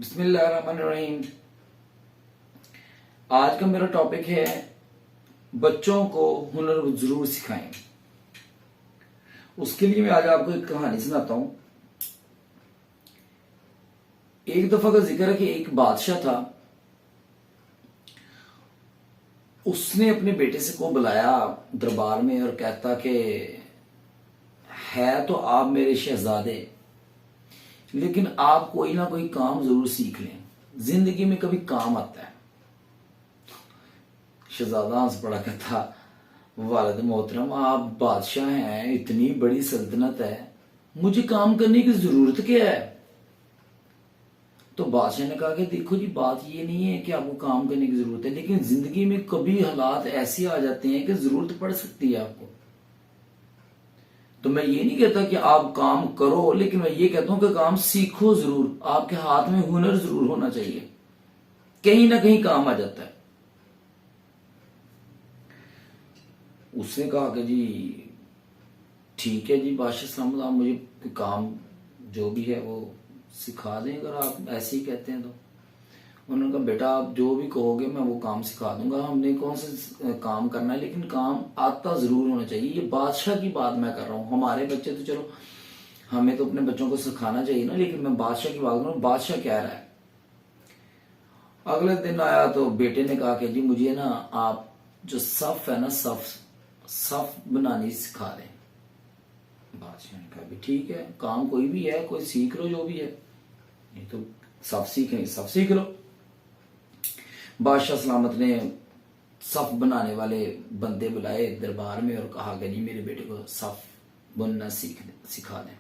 बिस्मिल्लाहिर्रहमानिर्रहीम। आज का मेरा टॉपिक है बच्चों को हुनर जरूर सिखाएं। उसके लिए मैं आज आपको एक कहानी सुनाता हूं। एक दफा का जिक्र है कि एक बादशाह था। उसने अपने बेटे से को बुलाया दरबार में और कहता कि है तो आप मेरे शहजादे, लेकिन आप कोई ना कोई काम जरूर सीख लें, जिंदगी में कभी काम आता है। शहजादा हंस पड़ा, कहता वालिद मोहतरम, आप बादशाह हैं, इतनी बड़ी सल्तनत है, मुझे काम करने की जरूरत क्या है। तो बादशाह ने कहा कि देखो जी, बात ये नहीं है कि आपको काम करने की जरूरत है, लेकिन जिंदगी में कभी हालात ऐसे आ जाते हैं कि जरूरत पड़ सकती है आपको। तो मैं ये नहीं कहता कि आप काम करो, लेकिन मैं ये कहता हूं कि काम सीखो जरूर। आपके हाथ में हुनर जरूर होना चाहिए, कहीं ना कहीं काम आ जाता है। उसने कहा कि जी ठीक है जी बादशाह साहब, आप मुझे काम जो भी है वो सिखा दें, अगर आप ऐसे ही कहते हैं तो। उन्होंने कहा बेटा, आप जो भी कहोगे मैं वो काम सिखा दूंगा। हमने कौन से काम करना है, लेकिन काम आता जरूर होना चाहिए। ये बादशाह की बात मैं कर रहा हूँ। हमारे बच्चे तो चलो, हमें तो अपने बच्चों को सिखाना चाहिए ना, लेकिन मैं बादशाह की बात कर रहा हूँ। बादशाह कह रहा है। अगले दिन आया तो बेटे ने कहा कि जी मुझे ना आप जो सफ है ना, सफ बनानी सिखा दें। बादशाह ने कहा भी ठीक है, काम कोई भी है, कोई सीख लो जो भी है, नहीं तो सफ सीखेंगे, सफ सीख लो। बादशाह सलामत ने सफ बनाने वाले बंदे बुलाए दरबार में और कहा कि जी मेरे बेटे को सफ बुनना सिखा दें।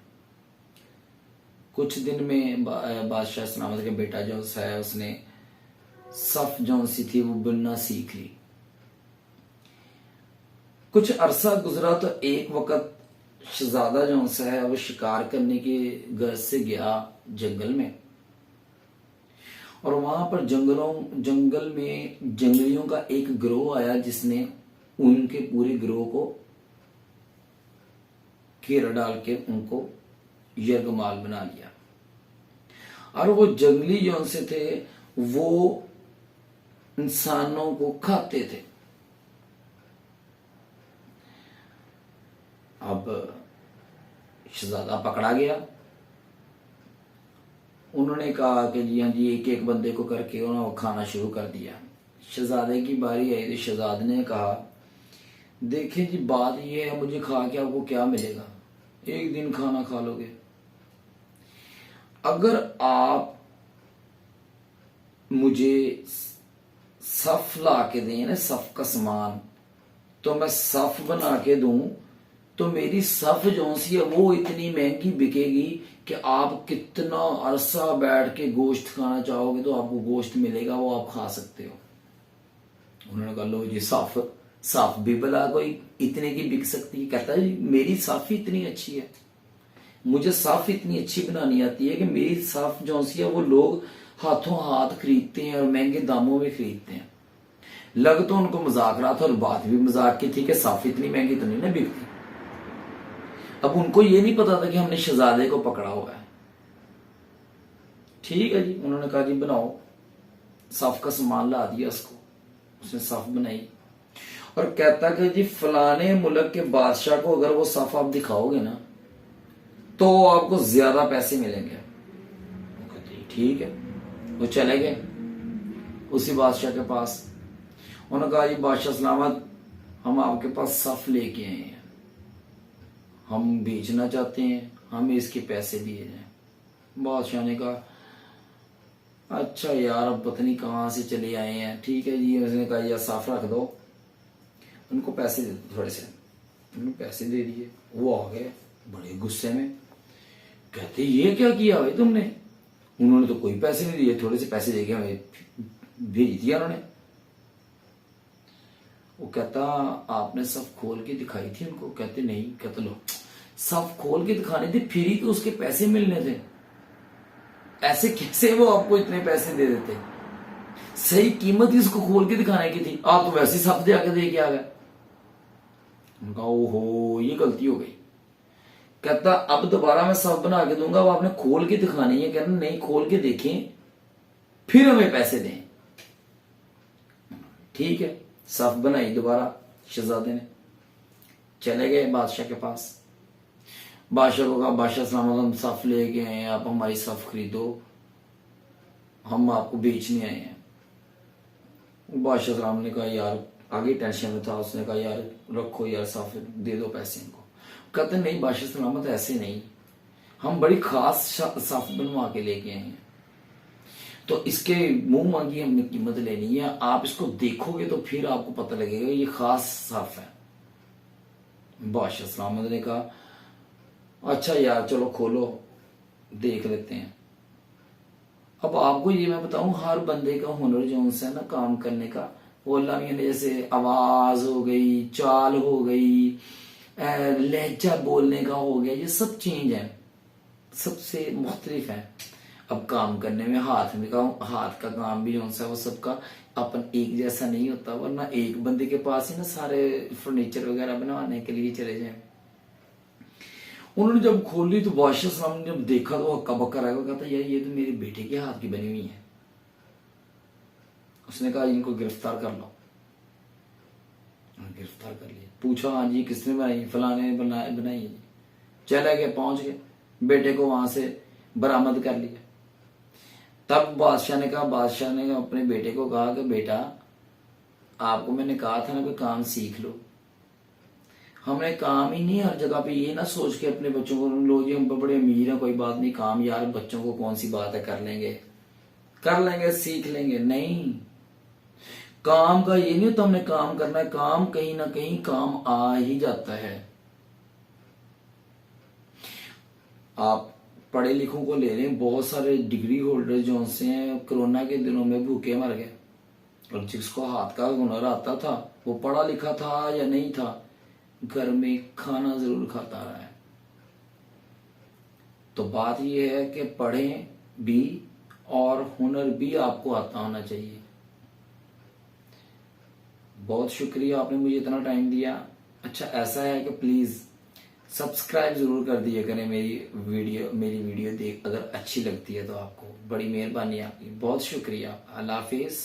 कुछ दिन में बादशाह सलामत का बेटा जो है उसने सफ जो सी थी वो बुनना सीख ली। कुछ अरसा गुजरा तो एक वक्त शहजादा जो है वो शिकार करने की गर्ज से गया जंगल में, और वहां पर जंगल में जंगलियों का एक गिरोह आया जिसने उनके पूरे गिरोह को घेरा डाल के उनको यरगमाल बना लिया। और वो जंगली जो से थे वो इंसानों को खाते थे। अब शहजादा पकड़ा गया। उन्होंने कहा कि जी हाँ जी, एक एक बंदे को करके उन्होंने खाना शुरू कर दिया। शहजादे की बारी आई तो शहजादे ने कहा देखिए जी, बात ये है, मुझे खा के आपको क्या मिलेगा, एक दिन खाना खा लोगे। अगर आप मुझे सफ ला के दें ना, सफ का सामान, तो मैं सफ बना के दूं तो मेरी सफ जो सी है वो इतनी महंगी बिकेगी कि आप कितना अरसा बैठ के गोश्त खाना चाहोगे तो आपको गोश्त मिलेगा, वो आप खा सकते हो। उन्होंने कहा लो जी, सफ भी भला कोई इतने की बिक सकती है। कहता है मेरी सफ ही इतनी अच्छी है, मुझे सफ इतनी अच्छी बनानी आती है कि मेरी सफ जो सी है वो लोग हाथों हाथ खरीदते हैं और महंगे दामों में खरीदते हैं। लग तो उनको मजाक रहा था और बात भी मजाक की थी कि सफ इतनी महंगी तो नहीं ना बिकती। अब उनको ये नहीं पता था कि हमने शहजादे को पकड़ा हुआ है। ठीक है जी, उन्होंने कहा जी बनाओ। सफ का सामान ला दिया उसको, उसने सफ बनाई और कहता कि जी फलाने मुल्क के बादशाह को अगर वो सफ आप दिखाओगे ना तो आपको ज्यादा पैसे मिलेंगे। वो कहते ठीक है। वो चले गए उसी बादशाह के पास। उन्होंने कहा जी बादशाह सलामत, हम आपके पास सफ लेके आए हैं, हम बेचना चाहते हैं, हमें इसके पैसे दिए जाए। बादशाह ने कहा अच्छा यार, अब पता नहीं कहाँ से चले आए हैं, ठीक है जी। उसने कहा यार साफ रख दो, उनको पैसे दे दो थोड़े से। उन्होंने पैसे दे दिए। वो आ गए बड़े गुस्से में, कहते ये क्या किया भाई तुमने। उन्होंने तो कोई पैसे नहीं दिए, थोड़े से पैसे देके हमें भेज दिया उन्होंने। वो कहता आपने सब खोल के दिखाई थी उनको। कहते नहीं। कहते लो, सब खोल के दिखाने थे, फिर ही तो उसके पैसे मिलने थे, ऐसे कैसे वो आपको इतने पैसे दे देते। सही कीमत ही उसको खोल के दिखाने की थी, आप तो वैसे ही सब दे आके दे के आ गए। उनका ओहो ये गलती हो गई। कहता अब दोबारा मैं सब बना के दूंगा, वो आपने खोल के दिखानी है। कहना नहीं, खोल के देखें फिर हमें पैसे दें। ठीक है, सफ बनाई दोबारा शहजादे ने, चले गए बादशाह के पास। बादशाह को कहा, बादशाह सलामत, हम सफ ले गए हैं, आप हमारी सफ खरीदो, हम आपको बेचने आए हैं। बादशाह सलाम ने कहा, यार आगे टेंशन में था, उसने कहा यार रखो यार सफ, दे दो पैसे इनको। कहते नहीं बादशाह सलामत, ऐसे नहीं, हम बड़ी खास सफ बनवा के लेके आए हैं, तो इसके मुंह मांगी हमने कीमत लेनी है, आप इसको देखोगे तो फिर आपको पता लगेगा ये खास सफ है। बादशाह सलामत ने कहा अच्छा यार चलो खोलो देख लेते हैं। अब आपको ये मैं बताऊं, हर बंदे का हुनर जो है ना काम करने का, वो अल्लाह मियां ने जैसे आवाज हो गई, चाल हो गई, लहजा बोलने का हो गया, ये सब चेंज है, सबसे मुख्तलिफ है। अब काम करने में हाथ का काम भी जो है वो सबका अपन एक जैसा नहीं होता, वरना एक बंदे के पास ही ना सारे फर्नीचर वगैरह बनवाने के लिए चले जाए। उन्होंने जब खोली तो बादशाह साहब ने जब देखा तो हक्का बक्का रह गया, कहता यार ये तो मेरे बेटे के हाथ की बनी हुई है। उसने कहा इनको गिरफ्तार कर लो। गिरफ्तार कर लिया। पूछा हाँ जी किसने बनाई, फलाने ने बनाई है। चले गए, पहुंच गए, बेटे को वहां से बरामद कर लिया। तब बादशाह ने अपने बेटे को कहा कि बेटा आपको मैंने कहा था ना कि काम सीख लो। हमने काम ही नहीं हर जगह पे ये ना सोच के अपने बच्चों को, लो जी हम बड़े अमीर हैं कोई बात नहीं, काम यार बच्चों को कौन सी बात है, कर लेंगे सीख लेंगे। नहीं, काम का ये नहीं तो हमने काम करना है, काम कहीं ना कहीं काम आ ही जाता है। आप पढ़े लिखों को ले लें, बहुत सारे डिग्री होल्डर जो से हैं कोरोना के दिनों में भूखे मर गए, और जिसको हाथ का हुनर आता था वो पढ़ा लिखा था या नहीं था, घर में खाना जरूर खाता रहा है। तो बात यह है कि पढ़ें भी और हुनर भी आपको आता होना चाहिए। बहुत शुक्रिया आपने मुझे इतना टाइम दिया। अच्छा ऐसा है कि प्लीज सब्सक्राइब जरूर कर दिया करें मेरी वीडियो देख, अगर अच्छी लगती है तो आपको, बड़ी मेहरबानी आपकी, बहुत शुक्रिया। अल्लाह हाफिज।